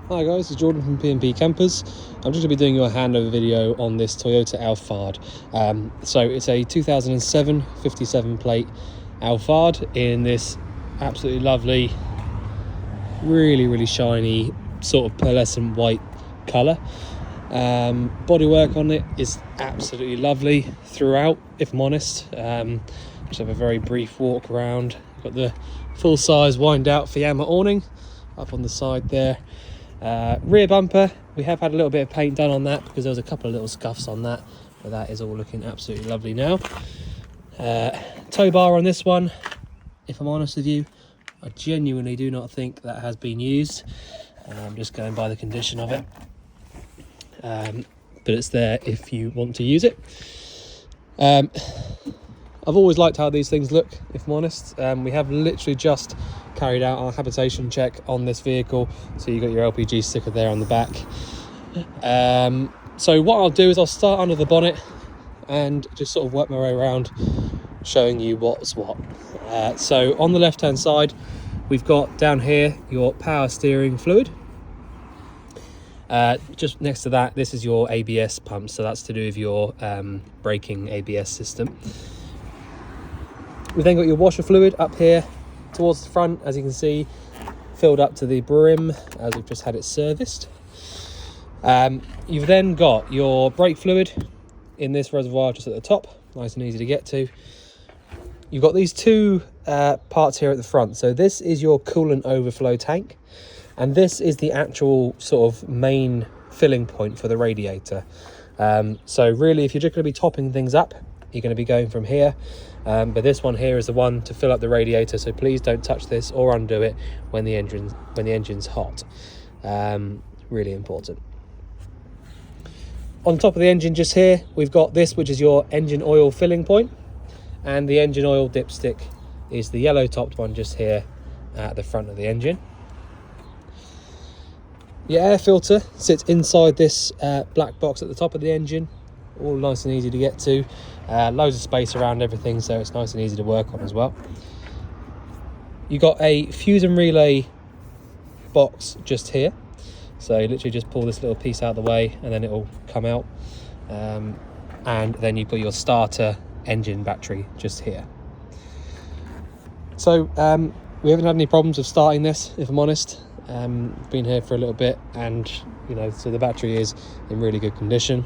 Hi guys, it's Jordan from P&P Campers. I'm just going to be doing you a handover video on this Toyota Alphard. So it's a 2007 57 plate Alphard in this absolutely lovely, really shiny sort of pearlescent white colour. Bodywork on it is absolutely lovely throughout, if I'm honest. Just have a very brief walk around. Got the full size wind out Fiamma awning up on the side there. Rear bumper, we have had a little bit of paint done on that because there was a couple of little scuffs on that, but that is all looking absolutely lovely now. Tow bar on this one, if I'm honest with you, I genuinely do not think that has been used. I'm just going by the condition of it, but it's there if you want to use it. I've always liked how these things look, if I'm honest. We have literally just carried out our habitation check on this vehicle, so you got your LPG sticker there on the back. So what I'll do is I'll start under the bonnet and just sort of work my way around showing you what's what. So on the left hand side we've got down here your power steering fluid. Just next to that, this is your ABS pump, so that's to do with your braking ABS system. We've then got your washer fluid up here towards the front, as you can see, filled up to the brim as we've just had it serviced. You've then got your brake fluid in this reservoir just at the top, nice and easy to get to. You've got these two parts here at the front. So this is your coolant overflow tank, and this is the actual sort of main filling point for the radiator. So really, if you're just going to be topping things up, you're going to be going from here. But this one here is the one to fill up the radiator, so please don't touch this or undo it when the engine's hot. Really important. On top of the engine just here, we've got this, which is your engine oil filling point, and the engine oil dipstick is the yellow topped one just here at the front of the engine. Your air filter sits inside this black box at the top of the engine, all nice and easy to get to. Loads of space around everything, so it's nice and easy to work on as well. You got a fuse and relay box just here, so you literally just pull this little piece out of the way and then it will come out, and then you've got your starter engine battery just here. So we haven't had any problems with starting this, if I'm honest. Been here for a little bit, and so the battery is in really good condition.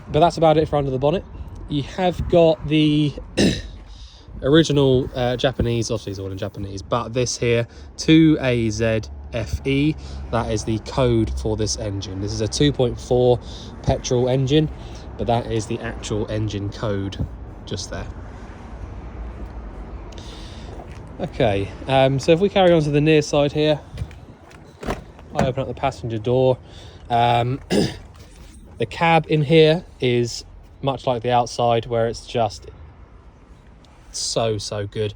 But that's about it for under the bonnet. You have got the original Japanese, obviously it's all in Japanese, but this here, 2AZFE, that is the code for this engine. This is a 2.4 petrol engine, but that is the actual engine code just there. Okay, so if we carry on to the near side here, I open up the passenger door. The cab in here is much like the outside, where it's just so good.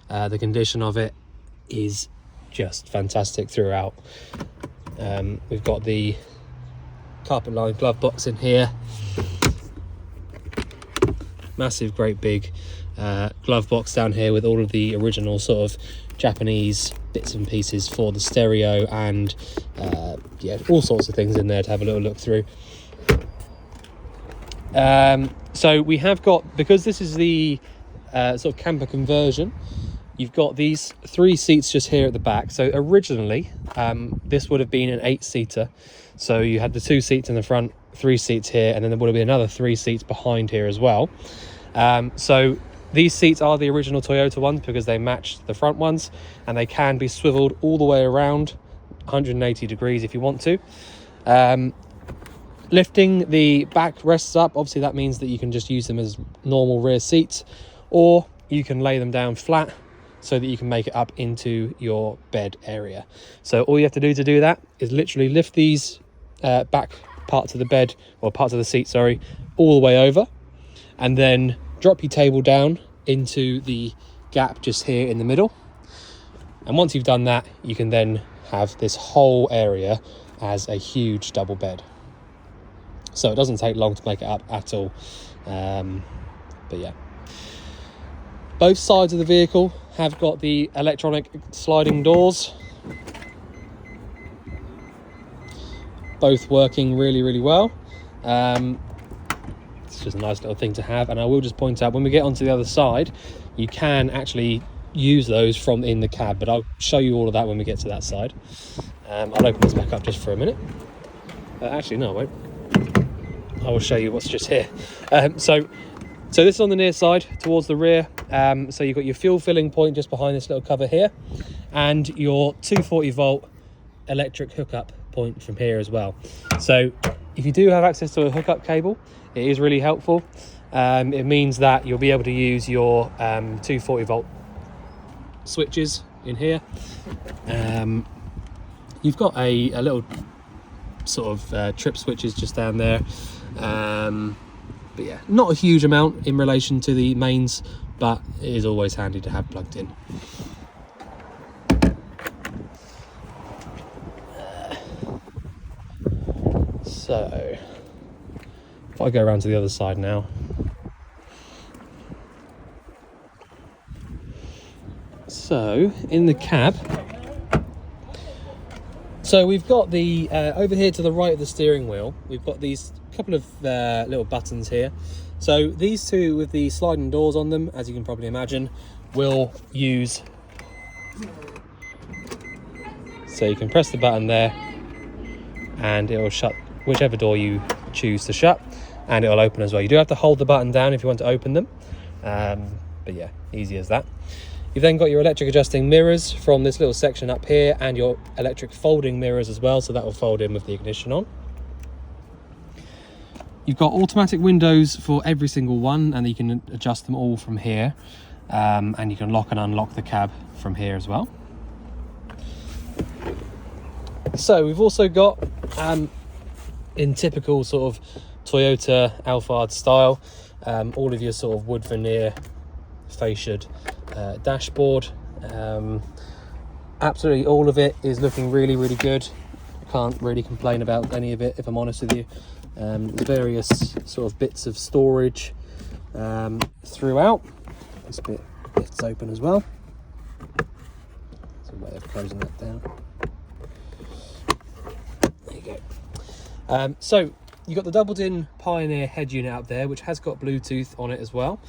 The condition of it is just fantastic throughout. We've got the carpet lined glove box in here, massive great big glove box down here with all of the original sort of Japanese bits and pieces for the stereo, and all sorts of things in there to have a little look through. So we have got, because this is the sort of camper conversion, you've got these 3 seats just here at the back. So originally this would have been an 8-seater, so you had the 2 seats in the front, 3 seats here, and then there would have been another 3 seats behind here as well. So these seats are the original Toyota ones because they matched the front ones, and they can be swiveled all the way around 180 degrees if you want to. Lifting the back rests up, obviously that means that you can just use them as normal rear seats, or you can lay them down flat so that you can make it up into your bed area. So all you have to do that is literally lift these back parts of the bed, or parts of the seat, sorry, all the way over, and then drop your table down into the gap just here in the middle. And once you've done that, you can then have this whole area as a huge double bed. So it doesn't take long to make it up at all. But yeah, both sides of the vehicle have got the electronic sliding doors. both working really well. It's just a nice little thing to have. And I will just point out, when we get onto the other side, you can actually use those from in the cab, but I'll show you all of that when we get to that side. I'll open this back up just for a minute. Actually, no, I won't. I will show you what's just here. So this is on the near side towards the rear. So you've got your fuel filling point just behind this little cover here, and your 240 volt electric hookup point from here as well. So if you do have access to a hookup cable, it is really helpful. It means that you'll be able to use your 240 volt switches in here. You've got a little sort of trip switches just down there, but yeah, not a huge amount in relation to the mains, but it is always handy to have plugged in. So if I go around to the other side now, so in the cab, so we've got the over here to the right of the steering wheel, we've got these couple of little buttons here. So these two with the sliding doors on them, as you can probably imagine, will use, so you can press the button there and it will shut whichever door you choose to shut, and it will open as well. You do have to hold the button down if you want to open them, but yeah, easy as that. You've then got your electric adjusting mirrors from this little section up here, and your electric folding mirrors as well, so that will fold in with the ignition on. You've got automatic windows for every single one, and you can adjust them all from here, and you can lock and unlock the cab from here as well. So we've also got, in typical sort of Toyota Alphard style, all of your sort of wood veneer fasciaed dashboard. Absolutely all of it is looking really good. I can't really complain about any of it, if I'm honest with you. The various sort of bits of storage throughout. This bit lifts open as well. There's a way of closing that down. There you go. So you've got the doubled-in Pioneer head unit out there, which has got Bluetooth on it as well.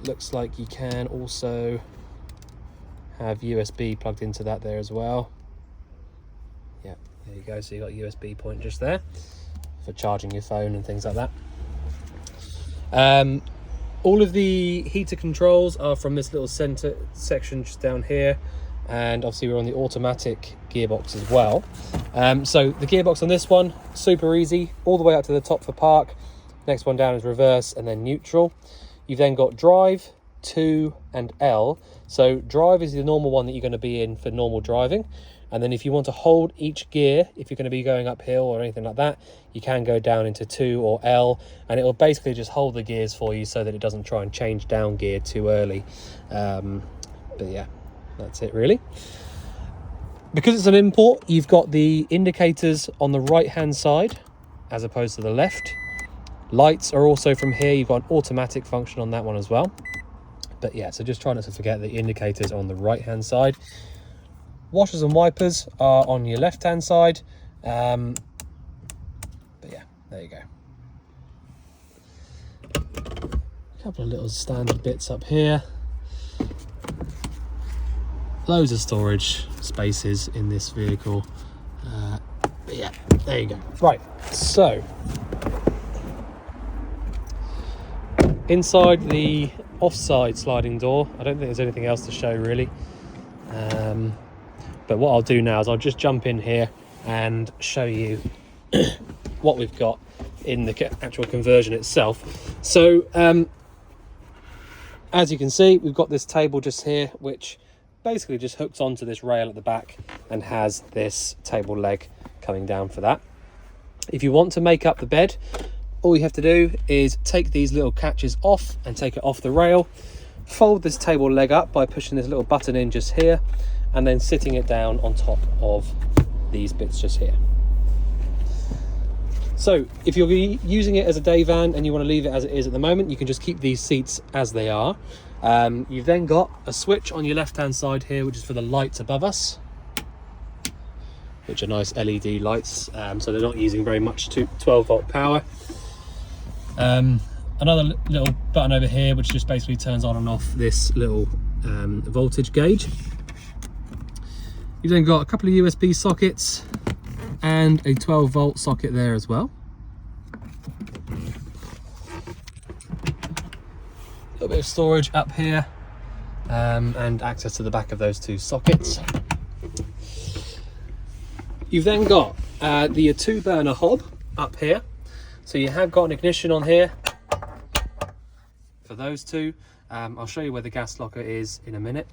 Looks like you can also have USB plugged into that there as well. Yeah, there you go. So you got a USB point just there for charging your phone and things like that. All of the heater controls are from this little center section just down here, and obviously we're on the automatic gearbox as well. So the gearbox on this one, super easy, all the way up to the top for park. Next one down is reverse and then neutral. You've then got drive, 2 and L. So drive is the normal one that you're going to be in for normal driving, and then if you want to hold each gear, if you're going to be going uphill or anything like that, you can go down into 2 or L, and it will basically just hold the gears for you so that it doesn't try and change down gear too early. But yeah, that's it really. Because it's an import, you've got the indicators on the right hand side as opposed to the left. Lights are also from here. You've got an automatic function on that one as well. But yeah, so just try not to forget the indicators on the right hand side. Washers and wipers are on your left hand side. But yeah, there you go. A couple of little standard bits up here. Loads of storage spaces in this vehicle. But yeah, there you go. Right, so inside the offside sliding door, I don't think there's anything else to show really. But what I'll do now is I'll just jump in here and show you what we've got in the actual conversion itself. So as you can see, we've got this table just here, which basically just hooks onto this rail at the back and has this table leg coming down for that. If you want to make up the bed, all you have to do is take these little catches off and take it off the rail, fold this table leg up by pushing this little button in just here, and then sitting it down on top of these bits just here. So if you're using it as a day van and you want to leave it as it is at the moment, you can just keep these seats as they are. You've then got a switch on your left hand side here, which is for the lights above us. which are nice LED lights, so they're not using very much to 12-volt power. Another little button over here which just basically turns on and off this little voltage gauge. You've then got a couple of USB sockets and a 12-volt socket there as well. A little bit of storage up here, and access to the back of those two sockets. You've then got the 2-burner hob up here. So you have got an ignition on here for those two. I'll show you where the gas locker is in a minute.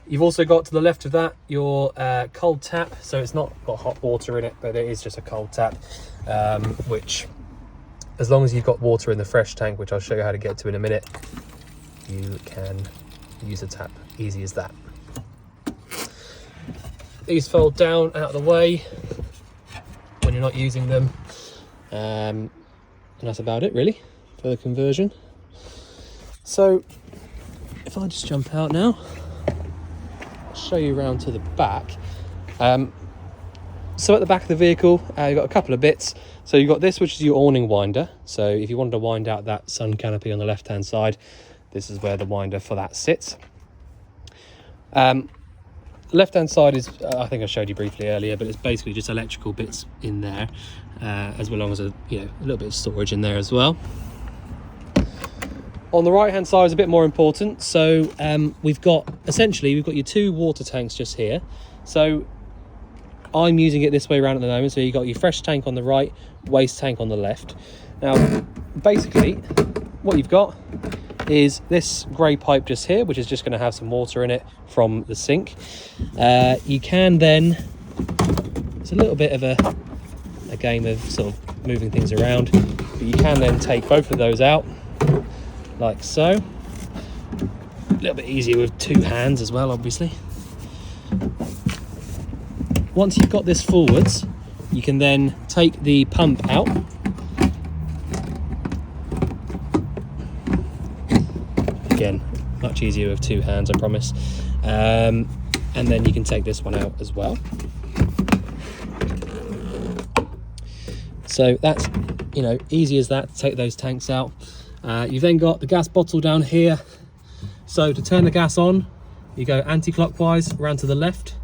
You've also got to the left of that your cold tap. So it's not got hot water in it, but it is just a cold tap, which, as long as you've got water in the fresh tank, which I'll show you how to get to in a minute, you can use a tap, easy as that. These fold down out of the way when you're not using them, and that's about it really for the conversion. So if I just jump out now, I'll show you around to the back. So at the back of the vehicle, you've got a couple of bits. So you've got this, which is your awning winder. So if you wanted to wind out that sun canopy on the left hand side, this is where the winder for that sits. Left hand side is, I think I showed you briefly earlier, but it's basically just electrical bits in there, as well as a little bit of storage in there as well. On the right hand side is a bit more important. So we've got your 2 water tanks just here. So I'm using it this way around at the moment. So you've got your fresh tank on the right, waste tank on the left. Now basically what you've got is this grey pipe just here, which is just going to have some water in it from the sink. You can then, it's a little bit of a game of sort of moving things around, but you can then take both of those out like so. A little bit easier with 2 hands as well, obviously. Once you've got this forwards, you can then take the pump out. Again, much easier with 2 hands, I promise. And then you can take this one out as well. So that's, easy as that to take those tanks out. You've then got the gas bottle down here. So to turn the gas on, you go anti-clockwise around to the left,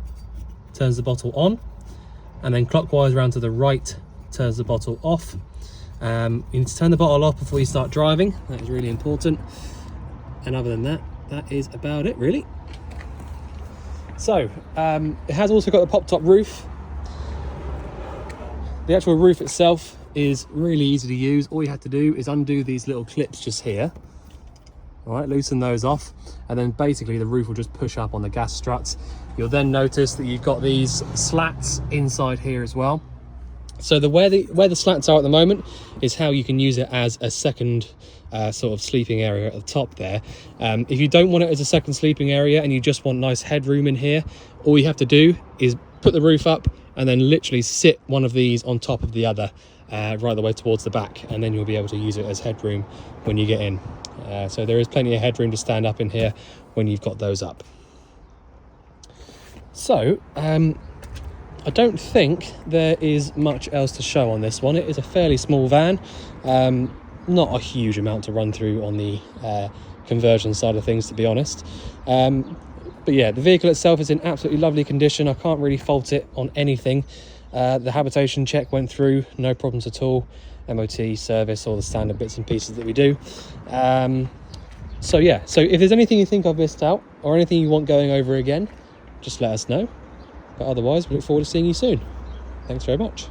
turns the bottle on, and then clockwise around to the right, turns the bottle off. You need to turn the bottle off before you start driving. That is really important. And other than that, that is about it really. So it has also got the pop top roof. The actual roof itself is really easy to use. All you have to do is undo these little clips just here. All right, loosen those off, and then basically the roof will just push up on the gas struts. You'll then notice that you've got these slats inside here as well. So where the slats are at the moment is how you can use it as a second sort of sleeping area at the top there. If you don't want it as a second sleeping area and you just want nice headroom in here, all you have to do is put the roof up and then literally sit one of these on top of the other, right the way towards the back, and then you'll be able to use it as headroom when you get in. So there is plenty of headroom to stand up in here when you've got those up. So I don't think there is much else to show on this one. It is a fairly small van, not a huge amount to run through on the conversion side of things, to be honest. But yeah, the vehicle itself is in absolutely lovely condition. I can't really fault it on anything. The habitation check went through, no problems at all. MOT, service, all the standard bits and pieces that we do. So yeah, so if there's anything you think I've missed out or anything you want going over again, just let us know. But otherwise, we look forward to seeing you soon. Thanks very much.